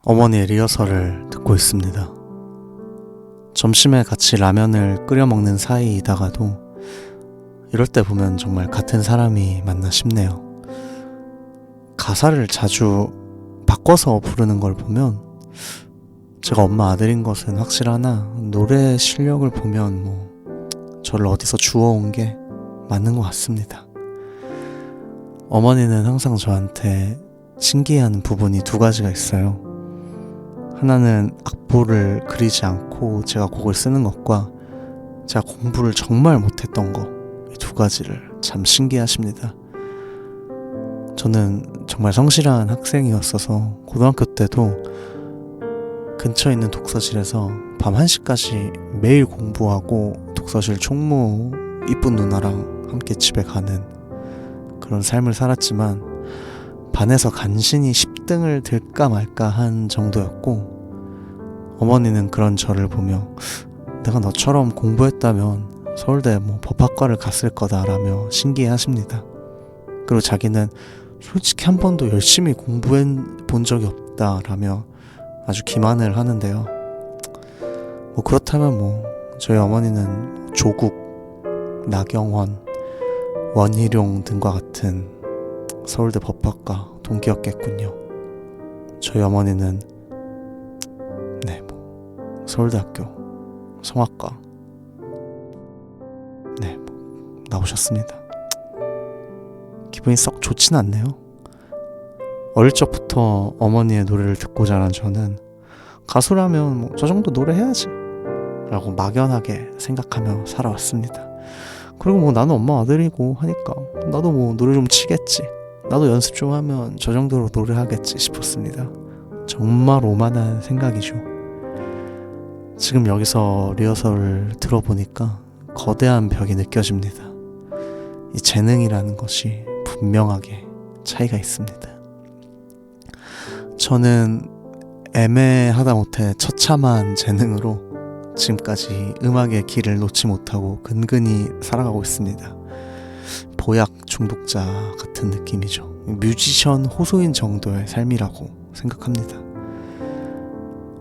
어머니의 리허설을 듣고 있습니다. 점심에 같이 라면을 끓여 먹는 사이이다가도 이럴 때 보면 정말 같은 사람이 맞나 싶네요. 가사를 자주 바꿔서 부르는 걸 보면 제가 엄마 아들인 것은 확실하나 노래 실력을 보면 저를 어디서 주워온 게 맞는 것 같습니다. 어머니는 항상 저한테 신기해하는 부분이 두 가지가 있어요. 하나는 악보를 그리지 않고 제가 곡을 쓰는 것과 제가 공부를 정말 못했던 거, 이 두 가지를 참 신기해하십니다. 저는 정말 성실한 학생이었어서 고등학교 때도 근처에 있는 독서실에서 밤 1시까지 매일 공부하고 독서실 총무 이쁜 누나랑 함께 집에 가는 그런 삶을 살았지만 반에서 간신히 10등을 들까 말까 한 정도였고, 어머니는 그런 저를 보며 내가 너처럼 공부했다면 서울대 법학과를 갔을 거다라며 신기해 하십니다. 그리고 자기는 솔직히 한 번도 열심히 공부해 본 적이 없다라며 아주 기만을 하는데요. 그렇다면 저희 어머니는 조국, 나경원, 원희룡 등과 같은 서울대 법학과 동기였겠군요. 저희 어머니는 서울대학교 성악과 나오셨습니다. 기분이 썩 좋진 않네요. 어릴 적부터 어머니의 노래를 듣고 자란 저는 가수라면 저 정도 노래 해야지 라고 막연하게 생각하며 살아왔습니다. 그리고 나는 엄마 아들이고 하니까 나도 노래 좀 치겠지, 나도 연습 좀 하면 저 정도로 노래하겠지 싶었습니다. 정말 오만한 생각이죠. 지금 여기서 리허설을 들어보니까 거대한 벽이 느껴집니다. 이 재능이라는 것이 분명하게 차이가 있습니다. 저는 애매하다 못해 처참한 재능으로 지금까지 음악의 길을 놓지 못하고 근근히 살아가고 있습니다. 보약 중독자 같은 느낌이죠. 뮤지션 호소인 정도의 삶이라고 생각합니다.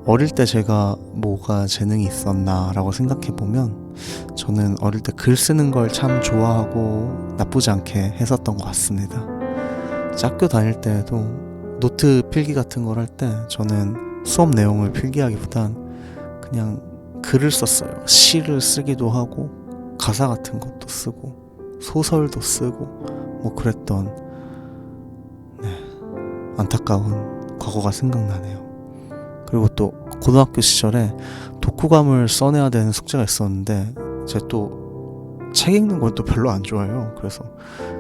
어릴 때 제가 뭐가 재능이 있었나 라고 생각해보면 저는 어릴 때 글 쓰는 걸 참 좋아하고 나쁘지 않게 했었던 것 같습니다. 학교 다닐 때에도 노트 필기 같은 걸 할 때 저는 수업 내용을 필기하기보단 그냥 글을 썼어요. 시를 쓰기도 하고 가사 같은 것도 쓰고 소설도 쓰고 그랬던 안타까운 과거가 생각나네요. 그리고 또 고등학교 시절에 독후감을 써내야 되는 숙제가 있었는데 제가 또 책 읽는 건 또 별로 안 좋아해요. 그래서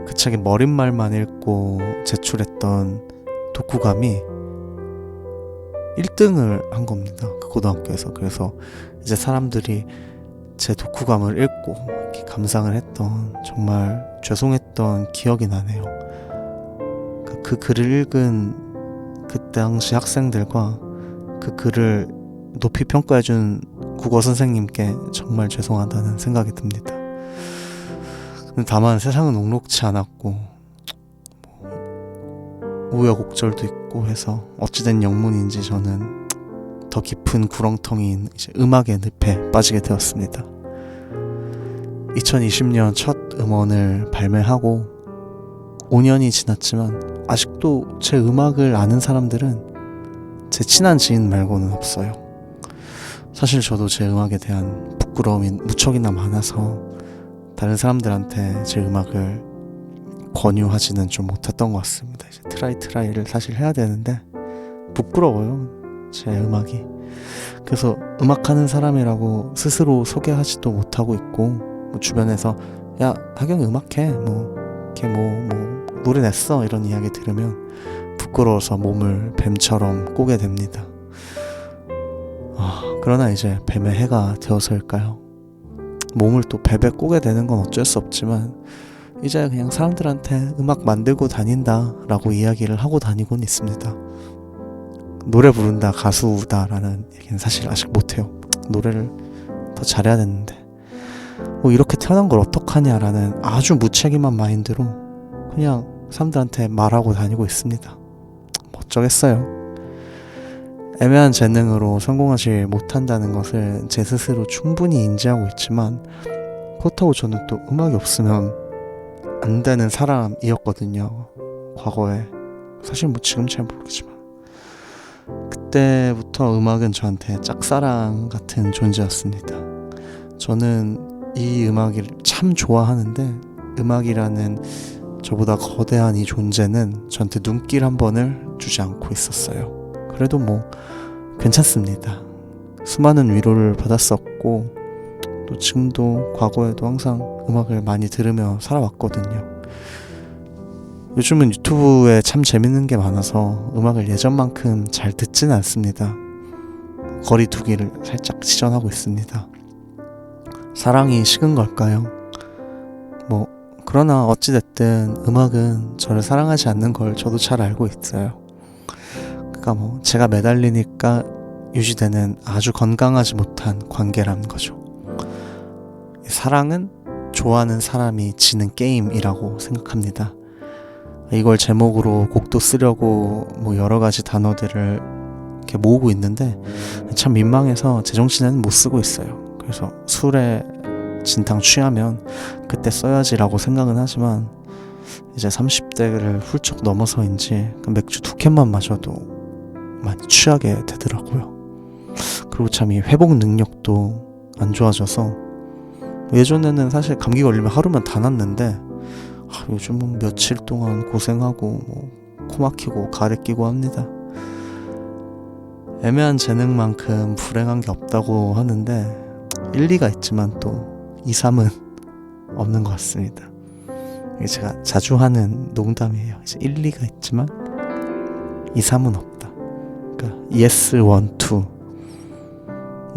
그 책의 머릿말만 읽고 제출했던 독후감이 1등을 한 겁니다. 그 고등학교에서. 그래서 이제 사람들이 제 독후감을 읽고 이렇게 감상을 했던, 정말 죄송했던 기억이 나네요. 그 글을 읽은 그 당시 학생들과 그 글을 높이 평가해준 국어 선생님께 정말 죄송하다는 생각이 듭니다. 다만 세상은 옥록치 않았고 우여곡절도 있고 해서 어찌된 영문인지 저는 더 깊은 구렁텅이인 이제 음악의 늪에 빠지게 되었습니다. 2020년 첫 음원을 발매하고 5년이 지났지만 아직도 제 음악을 아는 사람들은 제 친한 지인 말고는 없어요. 사실 저도 제 음악에 대한 부끄러움이 무척이나 많아서 다른 사람들한테 제 음악을 권유하지는 좀 못했던 것 같습니다. 이제 트라이를 사실 해야 되는데 부끄러워요, 제 음악이. 그래서 음악하는 사람이라고 스스로 소개하지도 못하고 있고, 주변에서 야 하경이 음악해, 걔 노래 냈어, 이런 이야기 들으면 부끄러워서 몸을 뱀처럼 꼬게 됩니다. 그러나 이제 뱀의 해가 되어서일까요? 몸을 또 뱀에 꼬게 되는 건 어쩔 수 없지만 이제 그냥 사람들한테 음악 만들고 다닌다 라고 이야기를 하고 다니곤 있습니다. 노래 부른다, 가수다 라는 얘기는 사실 아직 못해요. 노래를 더 잘해야 되는데 이렇게 태어난 걸 어떡하냐 라는 아주 무책임한 마인드로 그냥 사람들한테 말하고 다니고 있습니다. 어쩌겠어요. 애매한 재능으로 성공하지 못한다는 것을 제 스스로 충분히 인지하고 있지만, 그렇다고 저는 또 음악이 없으면 안 되는 사람이었거든요. 과거에. 사실 뭐 지금 잘 모르겠지만 그때부터 음악은 저한테 짝사랑 같은 존재였습니다. 저는 이 음악을 참 좋아하는데, 음악이라는 저보다 거대한 이 존재는 저한테 눈길 한 번을 주지 않고 있었어요. 그래도 뭐 괜찮습니다. 수많은 위로를 받았었고, 또 지금도 과거에도 항상 음악을 많이 들으며 살아왔거든요. 요즘은 유튜브에 참 재밌는 게 많아서 음악을 예전만큼 잘 듣진 않습니다. 거리두기를 살짝 시전하고 있습니다. 사랑이 식은 걸까요? 뭐 그러나 어찌됐든 음악은 저를 사랑하지 않는 걸 저도 잘 알고 있어요. 그러니까 뭐 제가 매달리니까 유지되는 아주 건강하지 못한 관계라는 거죠. 사랑은 좋아하는 사람이 지는 게임이라고 생각합니다. 이걸 제목으로 곡도 쓰려고 뭐 여러 가지 단어들을 이렇게 모으고 있는데 참 민망해서 제정신에는 못 쓰고 있어요. 그래서 술에 진탕 취하면 그때 써야지라고 생각은 하지만, 이제 30대를 훌쩍 넘어서인지 맥주 2캔만 마셔도 많이 취하게 되더라고요. 그리고 참 이 회복 능력도 안 좋아져서, 예전에는 사실 감기 걸리면 하루면 다 낫는데 요즘은 며칠 동안 고생하고 코 막히고 가래 끼고 합니다. 애매한 재능만큼 불행한 게 없다고 하는데 일리가 있지만 또 2, 3은 없는 것 같습니다. 이게 제가 자주 하는 농담이에요. 이제 일리가 있지만 2, 3은 없다. 그러니까 yes, 1, 2,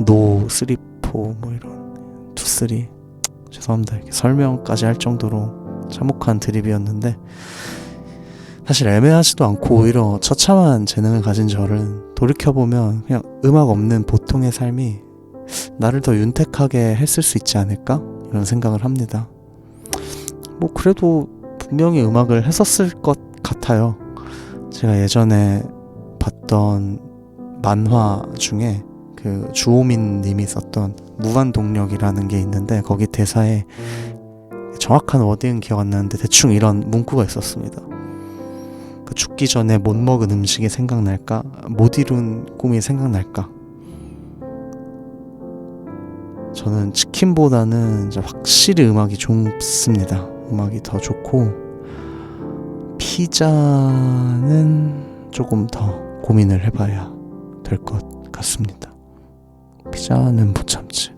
no, 3, 4 뭐 이런 2, 3. 죄송합니다. 이렇게 설명까지 할 정도로 참혹한 드립이었는데, 사실 애매하지도 않고 오히려 처참한 재능을 가진 저를 돌이켜보면 그냥 음악 없는 보통의 삶이 나를 더 윤택하게 했을 수 있지 않을까? 이런 생각을 합니다. 뭐 그래도 분명히 음악을 했었을 것 같아요. 제가 예전에 봤던 만화 중에 그 주호민 님이 썼던 무한동력이라는 게 있는데, 거기 대사에 정확한 워딩은 기억 안 나는데 대충 이런 문구가 있었습니다. 그 죽기 전에 못 먹은 음식이 생각날까? 못 이룬 꿈이 생각날까? 저는 치킨보다는 이제 확실히 음악이 좋습니다. 음악이 더 좋고, 피자는 조금 더 고민을 해봐야 될 것 같습니다. 피자는 못 참지.